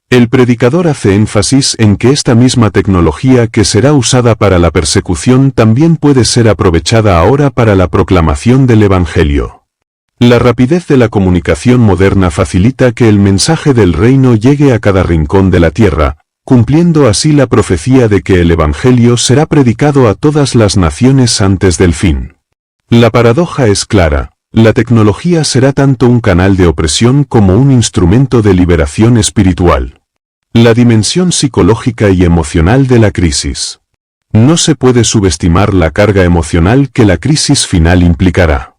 El predicador hace énfasis en que esta misma tecnología que será usada para la persecución también puede ser aprovechada ahora para la proclamación del Evangelio. La rapidez de la comunicación moderna facilita que el mensaje del reino llegue a cada rincón de la tierra, cumpliendo así la profecía de que el Evangelio será predicado a todas las naciones antes del fin. La paradoja es clara. La tecnología será tanto un canal de opresión como un instrumento de liberación espiritual. La dimensión psicológica y emocional de la crisis. No se puede subestimar la carga emocional que la crisis final implicará.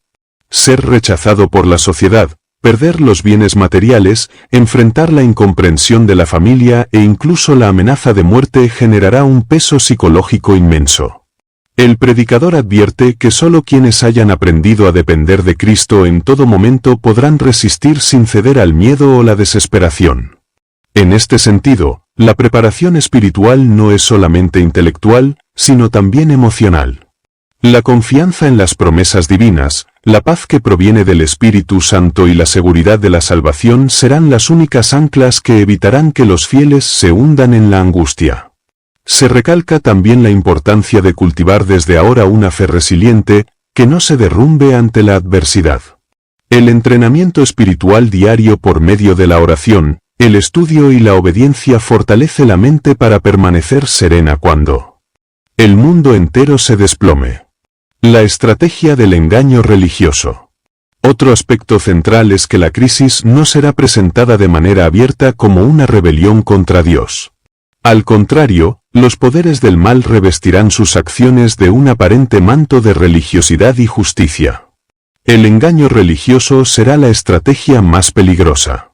Ser rechazado por la sociedad, perder los bienes materiales, enfrentar la incomprensión de la familia e incluso la amenaza de muerte generará un peso psicológico inmenso. El predicador advierte que solo quienes hayan aprendido a depender de Cristo en todo momento podrán resistir sin ceder al miedo o la desesperación. En este sentido, la preparación espiritual no es solamente intelectual, sino también emocional. La confianza en las promesas divinas, la paz que proviene del Espíritu Santo y la seguridad de la salvación serán las únicas anclas que evitarán que los fieles se hundan en la angustia. Se recalca también la importancia de cultivar desde ahora una fe resiliente, que no se derrumbe ante la adversidad. El entrenamiento espiritual diario por medio de la oración, el estudio y la obediencia fortalece la mente para permanecer serena cuando el mundo entero se desplome. La estrategia del engaño religioso. Otro aspecto central es que la crisis no será presentada de manera abierta como una rebelión contra Dios. Al contrario, los poderes del mal revestirán sus acciones de un aparente manto de religiosidad y justicia. El engaño religioso será la estrategia más peligrosa.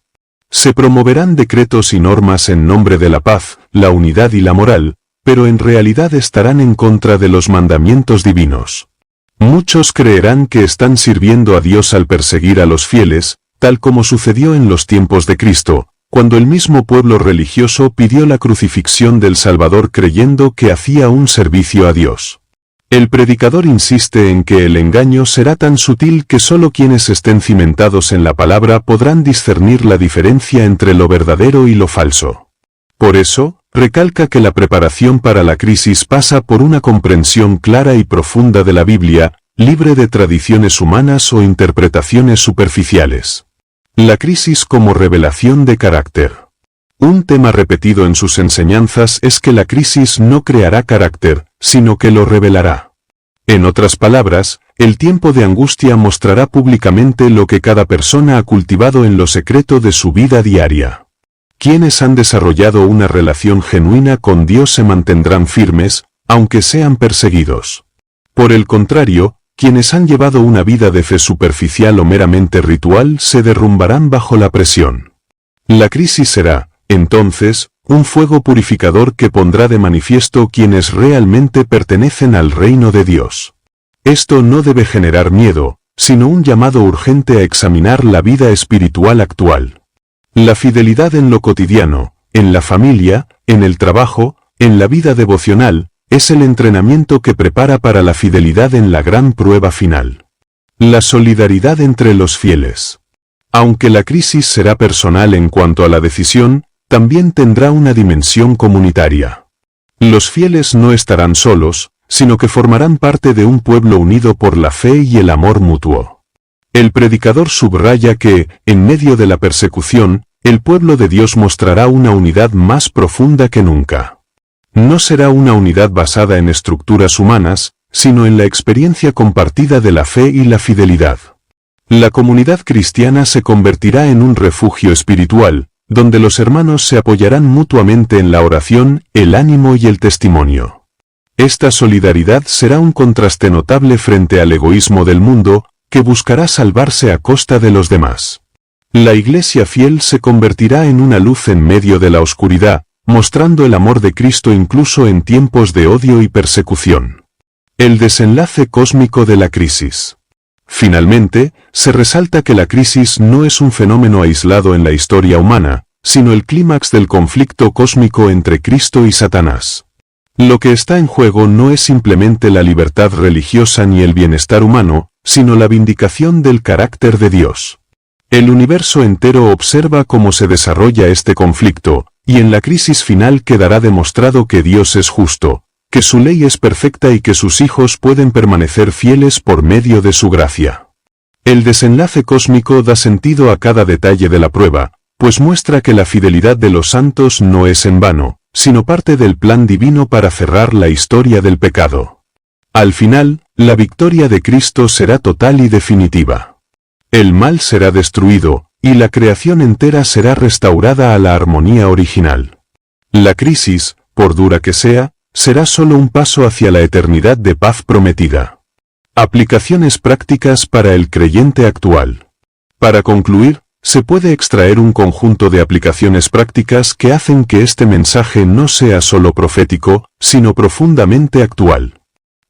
Se promoverán decretos y normas en nombre de la paz, la unidad y la moral, pero en realidad estarán en contra de los mandamientos divinos. Muchos creerán que están sirviendo a Dios al perseguir a los fieles, tal como sucedió en los tiempos de Cristo, cuando el mismo pueblo religioso pidió la crucifixión del Salvador creyendo que hacía un servicio a Dios. El predicador insiste en que el engaño será tan sutil que solo quienes estén cimentados en la palabra podrán discernir la diferencia entre lo verdadero y lo falso. Por eso, recalca que la preparación para la crisis pasa por una comprensión clara y profunda de la Biblia, libre de tradiciones humanas o interpretaciones superficiales. La crisis como revelación de carácter. Un tema repetido en sus enseñanzas es que la crisis no creará carácter, sino que lo revelará. En otras palabras, el tiempo de angustia mostrará públicamente lo que cada persona ha cultivado en lo secreto de su vida diaria. Quienes han desarrollado una relación genuina con Dios se mantendrán firmes, aunque sean perseguidos. Por el contrario, quienes han llevado una vida de fe superficial o meramente ritual se derrumbarán bajo la presión. La crisis será, entonces, un fuego purificador que pondrá de manifiesto quienes realmente pertenecen al reino de Dios. Esto no debe generar miedo, sino un llamado urgente a examinar la vida espiritual actual. La fidelidad en lo cotidiano, en la familia, en el trabajo, en la vida devocional, es el entrenamiento que prepara para la fidelidad en la gran prueba final. La solidaridad entre los fieles. Aunque la crisis será personal en cuanto a la decisión, también tendrá una dimensión comunitaria. Los fieles no estarán solos, sino que formarán parte de un pueblo unido por la fe y el amor mutuo. El predicador subraya que, en medio de la persecución, el pueblo de Dios mostrará una unidad más profunda que nunca. No será una unidad basada en estructuras humanas, sino en la experiencia compartida de la fe y la fidelidad. La comunidad cristiana se convertirá en un refugio espiritual, donde los hermanos se apoyarán mutuamente en la oración, el ánimo y el testimonio. Esta solidaridad será un contraste notable frente al egoísmo del mundo, que buscará salvarse a costa de los demás. La Iglesia fiel se convertirá en una luz en medio de la oscuridad, mostrando el amor de Cristo incluso en tiempos de odio y persecución. El desenlace cósmico de la crisis. Finalmente, se resalta que la crisis no es un fenómeno aislado en la historia humana, sino el clímax del conflicto cósmico entre Cristo y Satanás. Lo que está en juego no es simplemente la libertad religiosa ni el bienestar humano, sino la vindicación del carácter de Dios. El universo entero observa cómo se desarrolla este conflicto, y en la crisis final quedará demostrado que Dios es justo, que su ley es perfecta y que sus hijos pueden permanecer fieles por medio de su gracia. El desenlace cósmico da sentido a cada detalle de la prueba, pues muestra que la fidelidad de los santos no es en vano, sino parte del plan divino para cerrar la historia del pecado. Al final, la victoria de Cristo será total y definitiva. El mal será destruido, y la creación entera será restaurada a la armonía original. La crisis, por dura que sea, será solo un paso hacia la eternidad de paz prometida. Aplicaciones prácticas para el creyente actual. Para concluir, se puede extraer un conjunto de aplicaciones prácticas que hacen que este mensaje no sea solo profético, sino profundamente actual.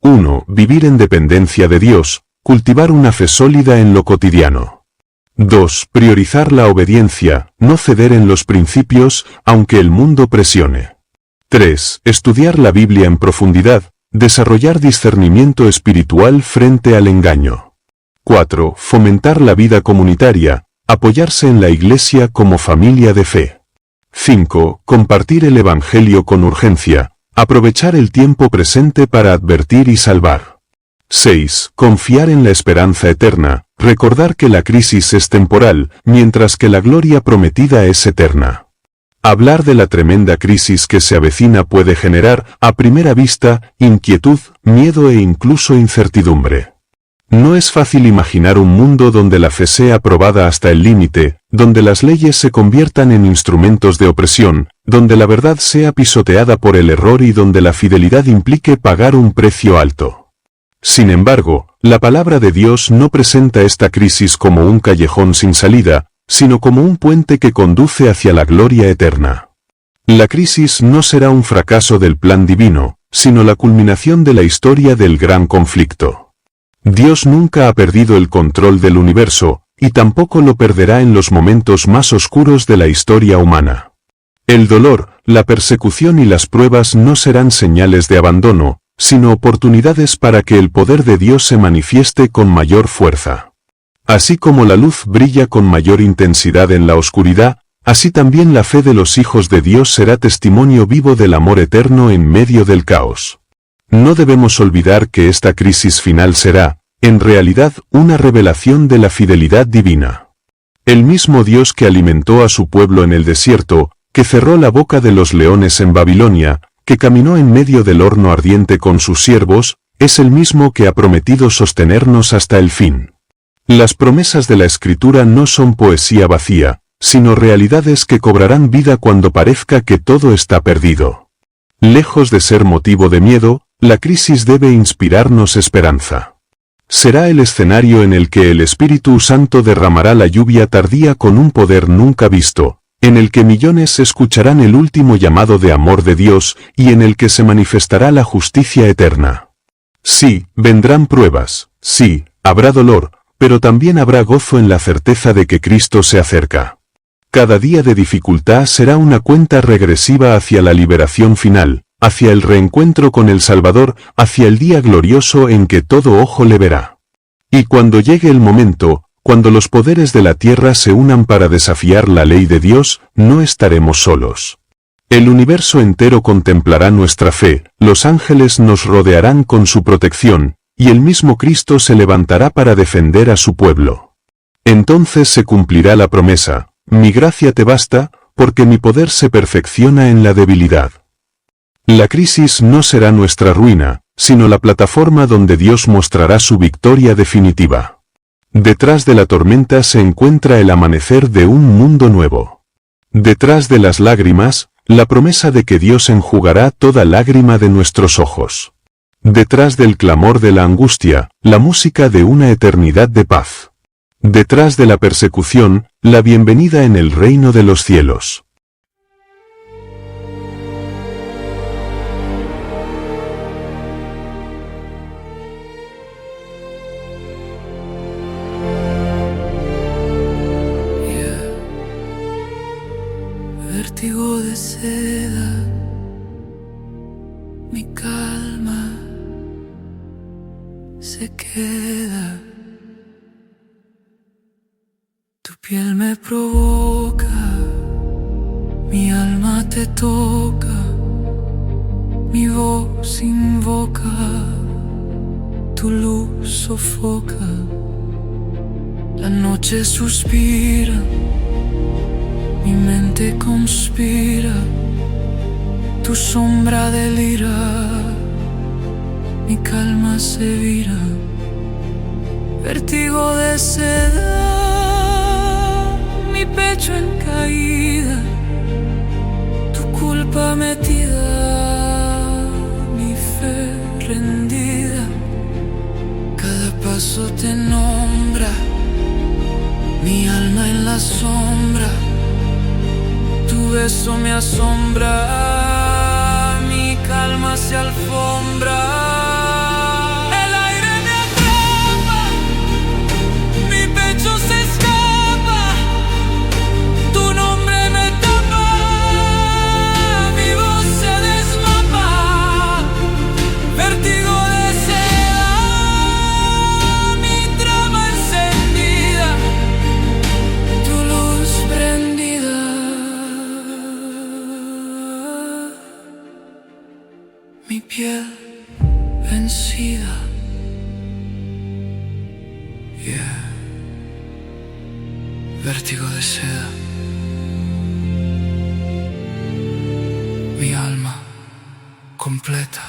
1. Vivir en dependencia de Dios, cultivar una fe sólida en lo cotidiano. 2. Priorizar la obediencia, no ceder en los principios, aunque el mundo presione. 3. Estudiar la Biblia en profundidad, desarrollar discernimiento espiritual frente al engaño. 4. Fomentar la vida comunitaria, apoyarse en la Iglesia como familia de fe. 5. Compartir el Evangelio con urgencia, aprovechar el tiempo presente para advertir y salvar. 6. Confiar en la esperanza eterna, recordar que la crisis es temporal, mientras que la gloria prometida es eterna. Hablar de la tremenda crisis que se avecina puede generar, a primera vista, inquietud, miedo e incluso incertidumbre. No es fácil imaginar un mundo donde la fe sea probada hasta el límite, donde las leyes se conviertan en instrumentos de opresión, donde la verdad sea pisoteada por el error y donde la fidelidad implique pagar un precio alto. Sin embargo, la palabra de Dios no presenta esta crisis como un callejón sin salida, sino como un puente que conduce hacia la gloria eterna. La crisis no será un fracaso del plan divino, sino la culminación de la historia del gran conflicto. Dios nunca ha perdido el control del universo, y tampoco lo perderá en los momentos más oscuros de la historia humana. El dolor, la persecución y las pruebas no serán señales de abandono, sino oportunidades para que el poder de Dios se manifieste con mayor fuerza. Así como la luz brilla con mayor intensidad en la oscuridad, así también la fe de los hijos de Dios será testimonio vivo del amor eterno en medio del caos. No debemos olvidar que esta crisis final será, en realidad, una revelación de la fidelidad divina. El mismo Dios que alimentó a su pueblo en el desierto, que cerró la boca de los leones en Babilonia, que caminó en medio del horno ardiente con sus siervos, es el mismo que ha prometido sostenernos hasta el fin. Las promesas de la Escritura no son poesía vacía, sino realidades que cobrarán vida cuando parezca que todo está perdido. Lejos de ser motivo de miedo, la crisis debe inspirarnos esperanza. Será el escenario en el que el Espíritu Santo derramará la lluvia tardía con un poder nunca visto, en el que millones escucharán el último llamado de amor de Dios y en el que se manifestará la justicia eterna. Sí, vendrán pruebas, sí, habrá dolor, pero también habrá gozo en la certeza de que Cristo se acerca. Cada día de dificultad será una cuenta regresiva hacia la liberación final, hacia el reencuentro con el Salvador, hacia el día glorioso en que todo ojo le verá. Y cuando llegue el momento, cuando los poderes de la tierra se unan para desafiar la ley de Dios, no estaremos solos. El universo entero contemplará nuestra fe, los ángeles nos rodearán con su protección, y el mismo Cristo se levantará para defender a su pueblo. Entonces se cumplirá la promesa: mi gracia te basta, porque mi poder se perfecciona en la debilidad. La crisis no será nuestra ruina, sino la plataforma donde Dios mostrará su victoria definitiva. Detrás de la tormenta se encuentra el amanecer de un mundo nuevo. Detrás de las lágrimas, la promesa de que Dios enjugará toda lágrima de nuestros ojos. Detrás del clamor de la angustia, la música de una eternidad de paz. Detrás de la persecución, la bienvenida en el reino de los cielos. Vértigo de seda, mi calma se queda. Tu piel me provoca, mi alma te toca, mi voz invoca, tu luz sofoca, la noche suspira, mi mente conspira, tu sombra delira, mi calma se vira. Vértigo de seda, mi pecho en caída, tu culpa metida, mi fe rendida. Cada paso te nombra, mi alma en la sombra. Tu beso me asombra, mi calma se alfombra. El aire me atrapa, mi pecho se escapa, tu nombre me tapa, mi voz se desmapa. Vértigo de seda, mi trama encendida, tu luz prendida. Mi piel vencida. Vértigo de seda. Mi alma completa.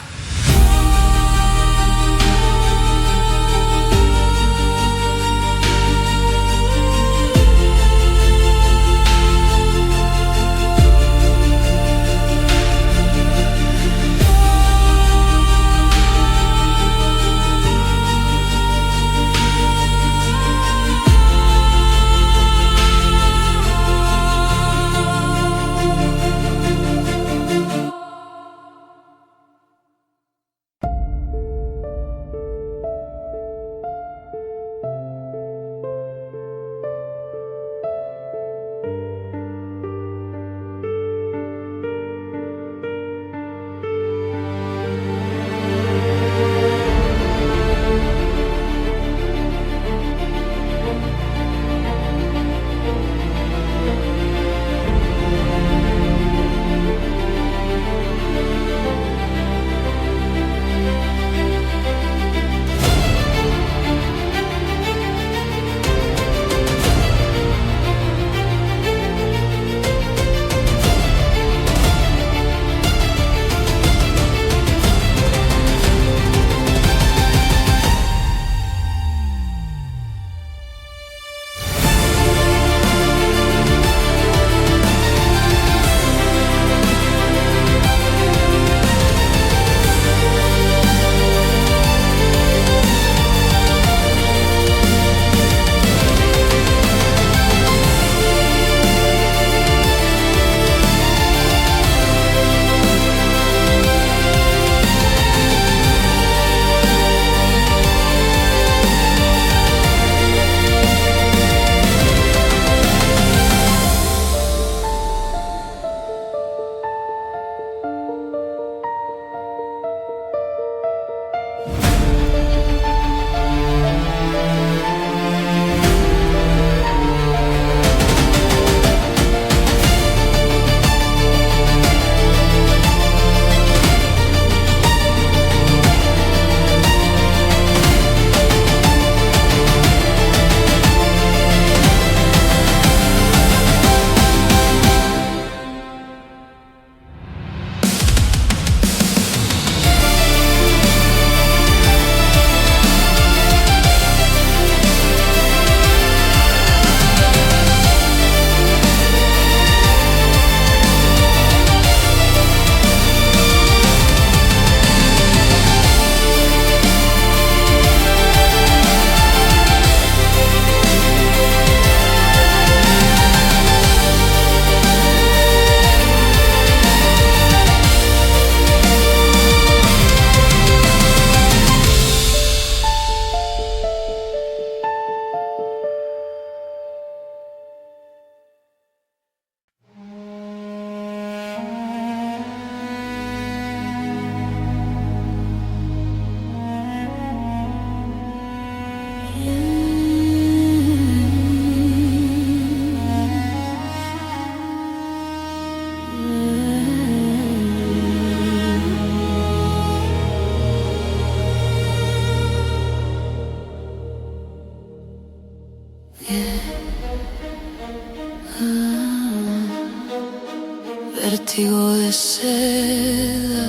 vértigo de seda.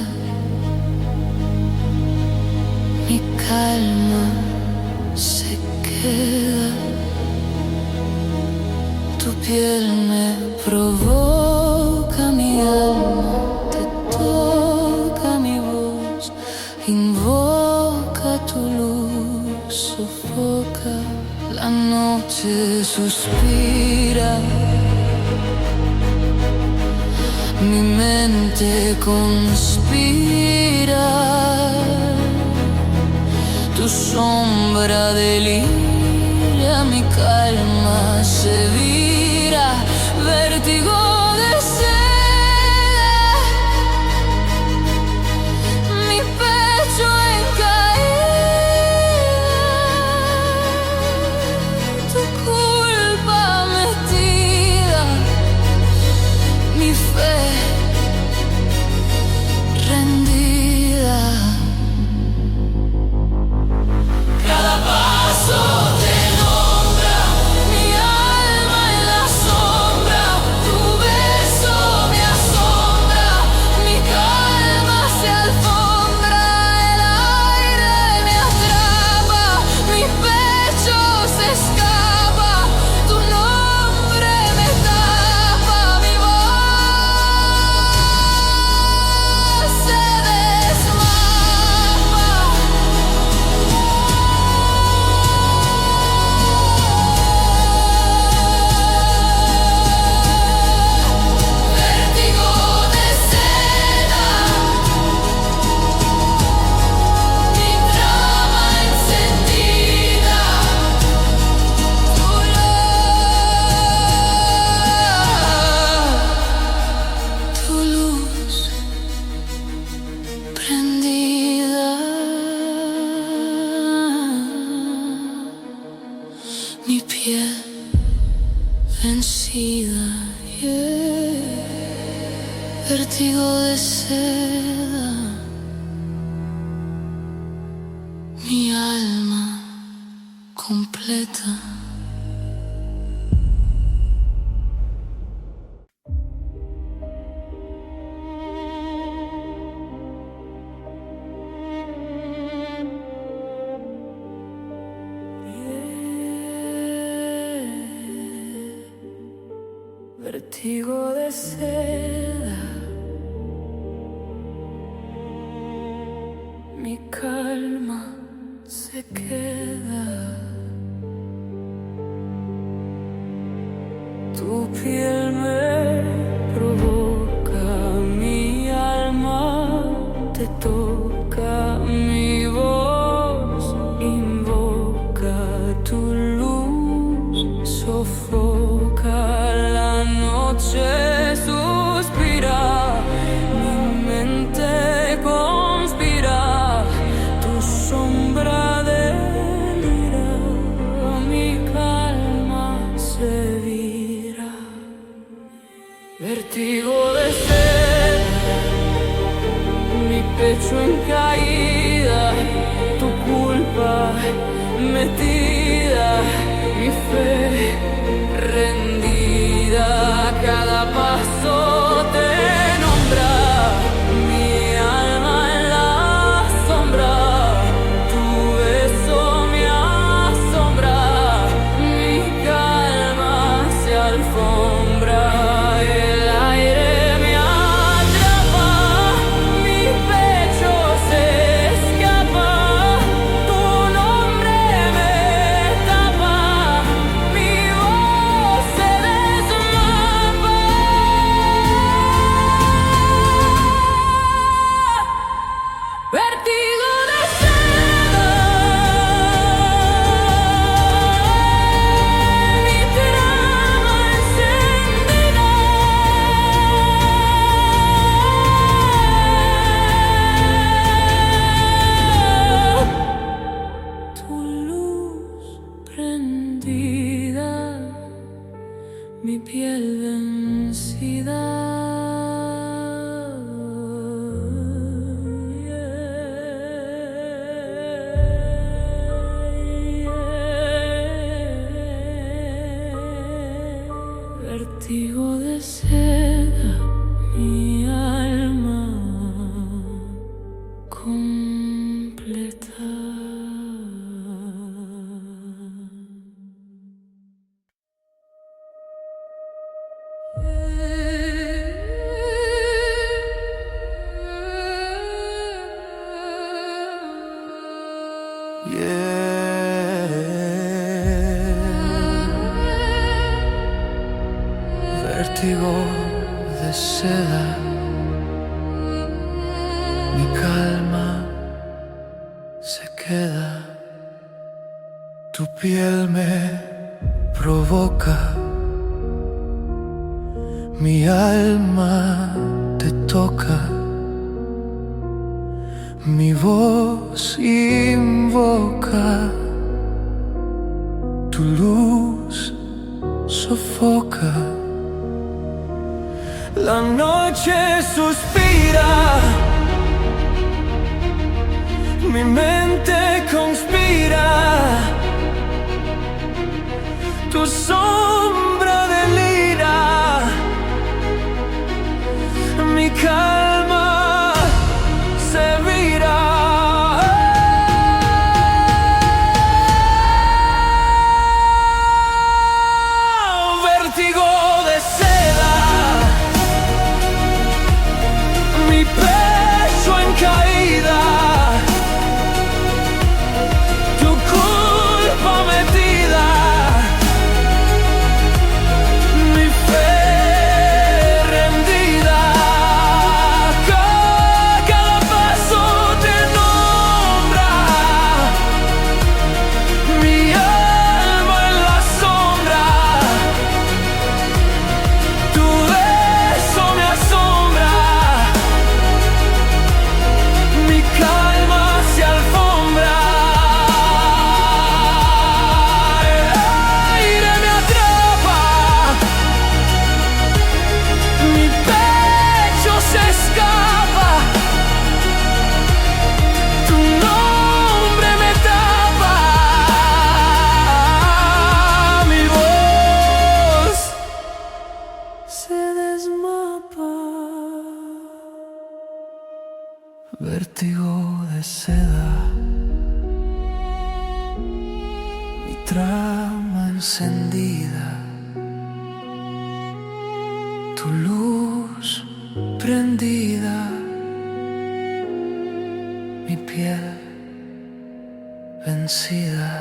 Mi calma se queda. Tu piel me provoca, mi alma te toca, mi voz invoca tu luz, sofoca. La noche suspira, mi mente conspira. Tu sombra delira, mi calma se vira, vértigo de seda. Mi pecho en caída, tu culpa metida, mi fe rendida. Cada paso te nombra, mi alma en la sombra. Tu beso me asombra, mi calma se alfombra. El aire me atrapa, mi pecho se escapa. Tu nombre me tapa, mi voz se desmapa. Vértigo de seda, mi trama encendida, tu luz prendida, mi piel vencida, vértigo de seda, mi alma completa. Vértigo de seda, mi calma se queda. Tu piel me provoca, mi alma te toca, mi voz invoca tu luz, sofoca. La noche suspira, mi mente conspira, tu sombra delira, mi calma se vira. Vértigo de sed, mi pecho en caída, tu culpa metida, mi fe rendida. Cada paso te nombra, mi alma en la sombra. Tu beso me asombra, mi calma se alfombra. El aire me atrapa, mi pecho se escapa. Tu nombre me tapa, de seda, mi calma se queda. Tu piel me provoca, mi alma te toca, mi voz invoca, tu luz sofoca. La noche suspira, mi mente conspira, tu sombra delira, mi calma se vira. Vértigo de seda, mi pecho en caída, tu culpa metida, mi fe rendida. Cada paso te nombra, mi alma en la sombra, tu beso me asombra, mi calma se alfombra. El aire me atrapa, mi pecho se escapa, tu nombre me tapa, mi voz se desmapa. Vértigo de seda, mi trama encendida, tu luz prendida, mi piel vencida.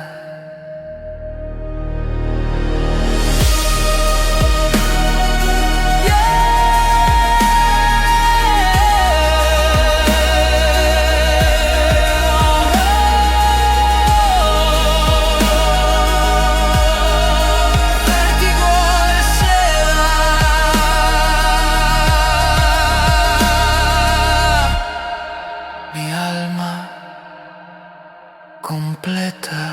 Vértigo de seda, mi alma completa.